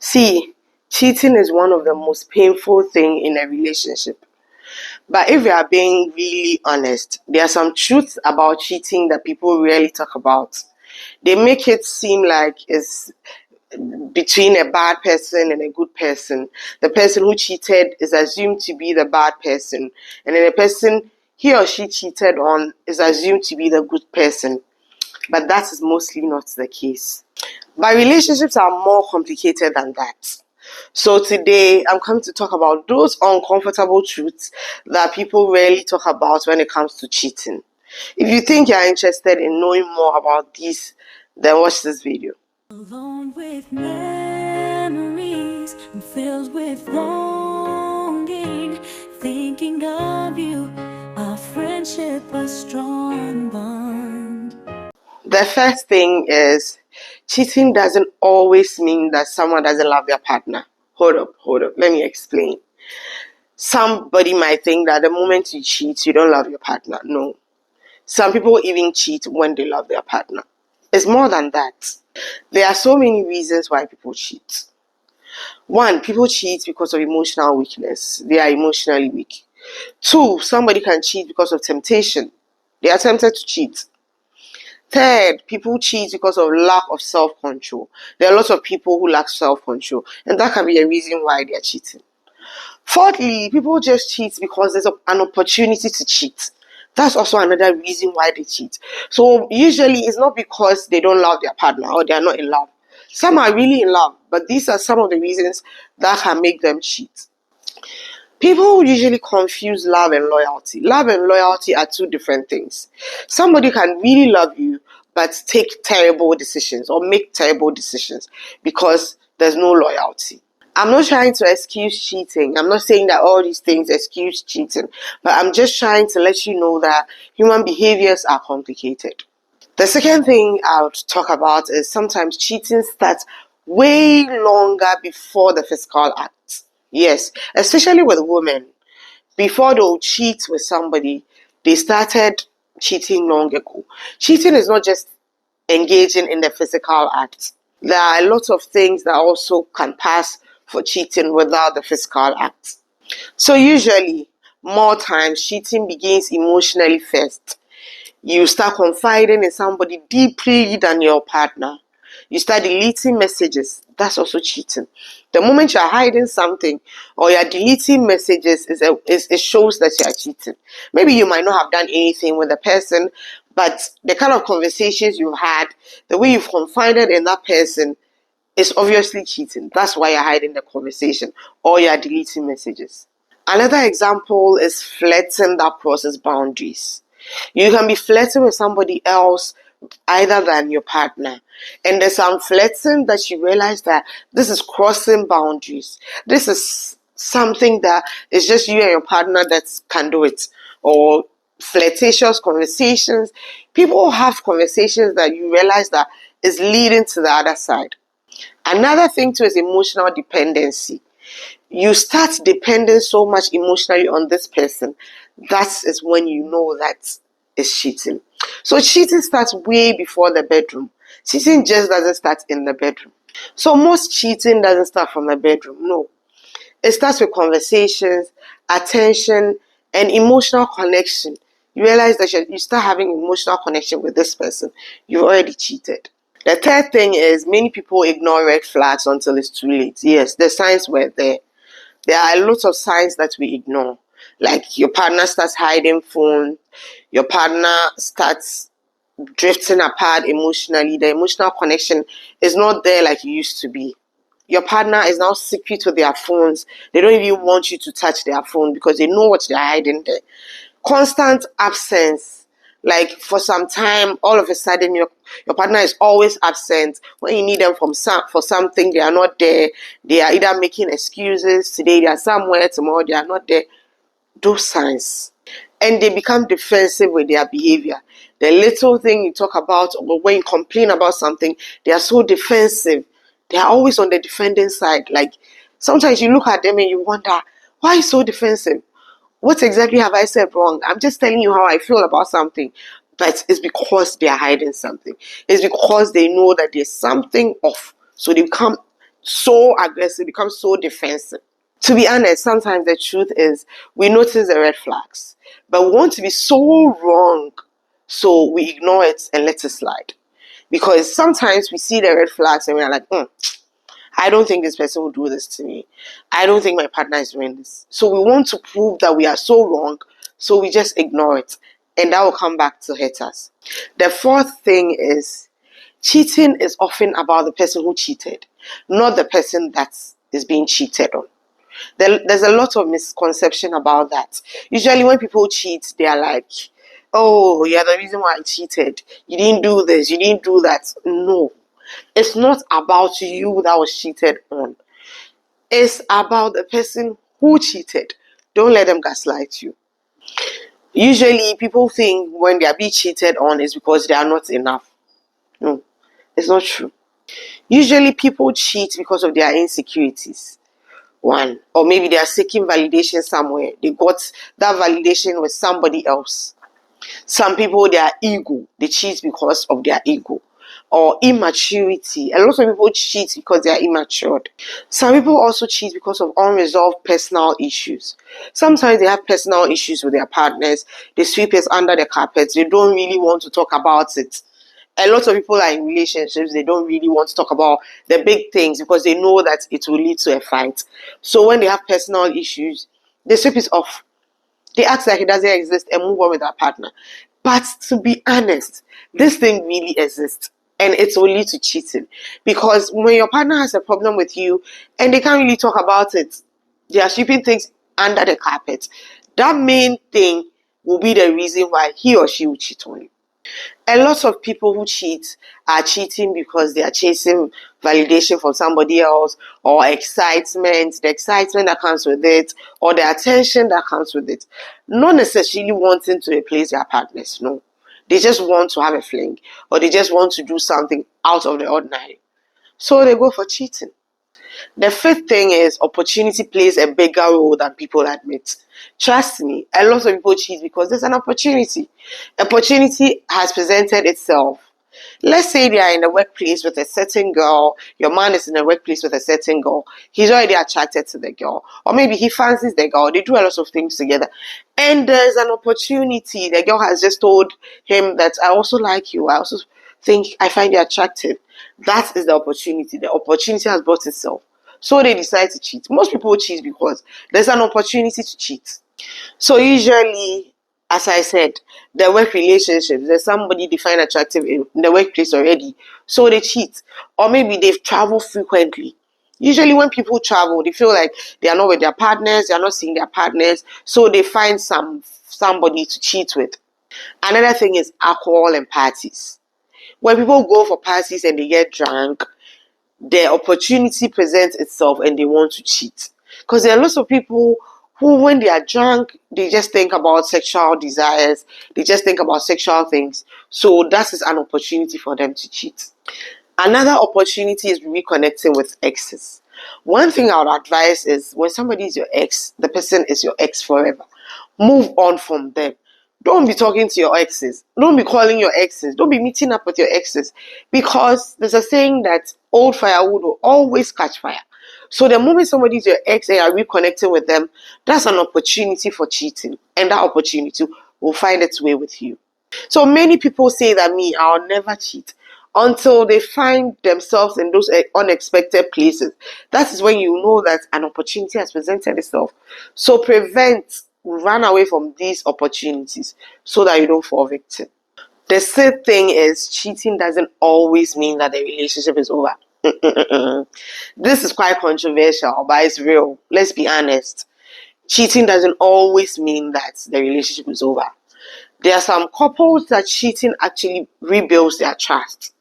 See, cheating is one of the most painful things in a relationship. But if we are being really honest, there are some truths about cheating that people rarely talk about. They make it seem like it's between a bad person and a good person. The person who cheated is assumed to be the bad person, and then the person he or she cheated on is assumed to be the good person. But that is mostly not the case. But relationships are more complicated than that. So today I'm coming to talk about those uncomfortable truths that people rarely talk about when it comes to cheating. If you think you're interested in knowing more about these, then watch this video. Alone with memories, I'm filled with longing, thinking of you, our friendship a strong bond. The first thing is cheating doesn't always mean that someone doesn't love their partner. Hold up. Let me explain. Somebody might think that the moment you cheat, you don't love your partner. No. Some people even cheat when they love their partner. It's more than that. There are so many reasons why people cheat. One, people cheat because of emotional weakness. They are emotionally weak. Two, somebody can cheat because of temptation. They are tempted to cheat. Third, people cheat because of lack of self-control. There are lots of people who lack self-control, and that can be a reason why they are cheating. Fourthly, people just cheat because there's an opportunity to cheat. That's also another reason why they cheat. So usually it's not because they don't love their partner or they are not in love. Some are really in love, but these are some of the reasons that can make them cheat. People usually confuse love and loyalty. Love and loyalty are two different things. Somebody can really love you but take terrible decisions or make terrible decisions because there's no loyalty. I'm not trying to excuse cheating. I'm not saying that all these things excuse cheating, but I'm just trying to let you know that human behaviors are complicated. The second thing I would talk about is sometimes cheating starts way longer before the physical act. Yes, especially with women. Before they'll cheat with somebody, they started cheating long ago. Cheating is not just engaging in the physical act. There are a lot of things that also can pass for cheating without the physical act. So usually, more times, cheating begins emotionally first. You start confiding in somebody deeply than your partner. You start deleting messages. That's also cheating. The moment you're hiding something or you're deleting messages, it shows that you're cheating. Maybe you might not have done anything with the person, but the kind of conversations you've had, the way you've confided in that person, is obviously cheating. That's why you're hiding the conversation or you're deleting messages. Another example is flirting that crosses boundaries. You can be flirting with somebody else either than your partner. And there's some flirting that you realize that this is crossing boundaries. This is something that is just you and your partner that can do it. Or flirtatious conversations. People have conversations that you realize that is leading to the other side. Another thing too is emotional dependency. You start depending so much emotionally on this person. That is when you know that is cheating. So cheating starts way before the bedroom. Cheating just doesn't start in the bedroom. So most cheating doesn't start from the bedroom. No. It starts with conversations, attention, and emotional connection. You realize that you start having emotional connection with this person. You've already cheated. The third thing is many people ignore red flags until it's too late. Yes, the signs were there. There are a lot of signs that we ignore. Like your partner starts hiding phone, your partner starts drifting apart emotionally. The emotional connection is not there like it used to be. Your partner is now secret with their phones. They don't even want you to touch their phone because they know what they're hiding there. Constant absence. Like for some time, all of a sudden, your partner is always absent. When you need them for something, they are not there. They are either making excuses. Today they are somewhere, tomorrow they are not there. Those signs. And they become defensive with their behavior. The little thing you talk about or when you complain about something, they are so defensive. They are always on the defending side. Like sometimes you look at them and you wonder, why are you so defensive? What exactly have I said wrong? I'm just telling you how I feel about something. But it's because they are hiding something. It's because they know that there's something off. So they become so aggressive, become so defensive. To be honest, sometimes the truth is we notice the red flags, but we want to be so wrong, so we ignore it and let it slide. Because sometimes we see the red flags and we're like, I don't think this person will do this to me. I don't think my partner is doing this. So we want to prove that we are so wrong, so we just ignore it. And that will come back to hurt us. The fourth thing is cheating is often about the person who cheated, not the person that is being cheated on. There's a lot of misconception about that. Usually when people cheat, they are like, oh, you're the reason why I cheated. You didn't do this, you didn't do that. No. It's not about you that was cheated on. It's about the person who cheated. Don't let them gaslight you. Usually people think when they are being cheated on is because they are not enough. No, it's not true. Usually people cheat because of their insecurities. One, or maybe they are seeking validation somewhere. They got that validation with somebody else. Some people, their ego, they cheat because of their ego. Or immaturity. A lot of people cheat because they are immature. Some people also cheat because of unresolved personal issues. Sometimes they have personal issues with their partners. They sweep it under the carpet. They don't really want to talk about it. A lot of people are in relationships, they don't really want to talk about the big things because they know that it will lead to a fight. So when they have personal issues, they sweep it off. They act like it doesn't exist and move on with their partner. But to be honest, this thing really exists. And it will lead to cheating. Because when your partner has a problem with you and they can't really talk about it, they are sweeping things under the carpet. That main thing will be the reason why he or she will cheat on you. A lot of people who cheat are cheating because they are chasing validation from somebody else, or excitement, the excitement that comes with it, or the attention that comes with it. Not necessarily wanting to replace their partners, no. They just want to have a fling, or they just want to do something out of the ordinary. So they go for cheating. The fifth thing is opportunity plays a bigger role than people admit. Trust me, a lot of people cheat because there's an opportunity. Opportunity has presented itself. Let's say they are in the workplace with a certain girl, your man is in the workplace with a certain girl, he's already attracted to the girl, or maybe he fancies the girl, they do a lot of things together, and there's an opportunity. The girl has just told him that I also like you, I also I find you attractive. That is the opportunity. The opportunity has brought itself. So they decide to cheat. Most people cheat because there's an opportunity to cheat. So usually, as I said, the work relationships, there's somebody they find attractive in the workplace already. So they cheat. Or maybe they've traveled frequently. Usually when people travel, they feel like they are not with their partners, they are not seeing their partners. So they find somebody to cheat with. Another thing is alcohol and parties. When people go for parties and they get drunk, the opportunity presents itself and they want to cheat. Because there are lots of people who, when they are drunk, they just think about sexual desires, they just think about sexual things. So that is an opportunity for them to cheat. Another opportunity is reconnecting with exes. One thing I would advise is when somebody is your ex, the person is your ex forever. Move on from them. Don't be talking to your exes. Don't be calling your exes. Don't be meeting up with your exes. Because there's a saying that old firewood will always catch fire. So the moment somebody is your ex and you are reconnecting with them, that's an opportunity for cheating. And that opportunity will find its way with you. So many people say that I'll never cheat until they find themselves in those unexpected places. That is when you know that an opportunity has presented itself. So run away from these opportunities so that you don't fall victim. The third thing is cheating doesn't always mean that the relationship is over. This is quite controversial, but it's real. Let's be honest. Cheating doesn't always mean that the relationship is over. There are some couples that cheating actually rebuilds their trust.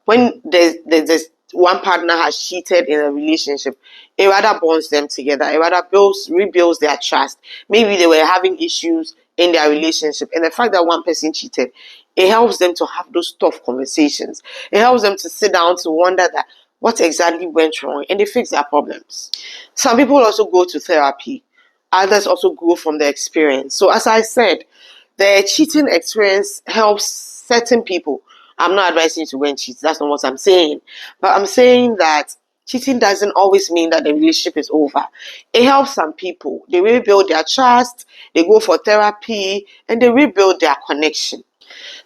When there's one partner has cheated in a relationship, it rather bonds them together. It rather rebuilds their trust. Maybe they were having issues in their relationship, and the fact that one person cheated, it helps them to have those tough conversations. It helps them to sit down to wonder that what exactly went wrong, and they fix their problems. Some people also go to therapy. Others also grow from the experience. So as I said, the cheating experience helps certain people. I'm not advising you to go and cheat. That's not what I'm saying. But I'm saying that cheating doesn't always mean that the relationship is over. It helps some people. They rebuild their trust, they go for therapy, and they rebuild their connection.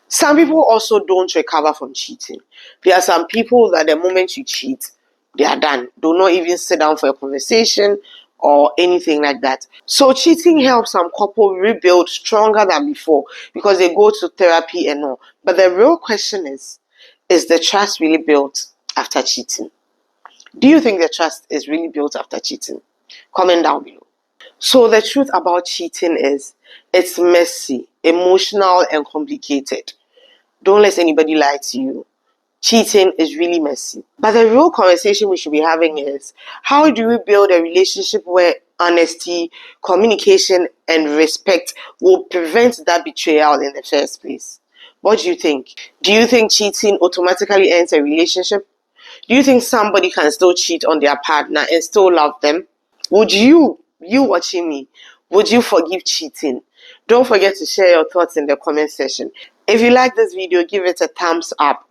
Some people also don't recover from cheating. There are some people that the moment you cheat, they are done. Do not even sit down for a conversation or anything like that. So cheating helps some couple rebuild stronger than before because they go to therapy and all. But the real question is the trust really built after cheating? Do you think the trust is really built after cheating? Comment down below. So the truth about cheating is it's messy, emotional, and complicated. Don't let anybody lie to you. Cheating is really messy. But the real conversation we should be having is how do we build a relationship where honesty, communication, and respect will prevent that betrayal in the first place? What do you think? Do you think cheating automatically ends a relationship? Do you think somebody can still cheat on their partner and still love them? Would you watching me, would you forgive cheating? Don't forget to share your thoughts in the comment section. If you like this video, give it a thumbs up.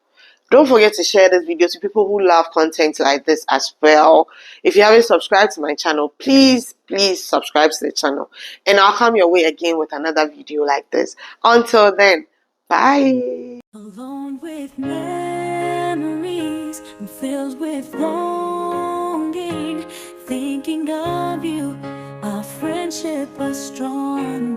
Don't forget to share this video to people who love content like this as well. If you haven't subscribed to my channel, please subscribe to the channel. And I'll come your way again with another video like this. Until then, bye. Alone with memories, I'm filled with longing, thinking of you, our friendship was strong.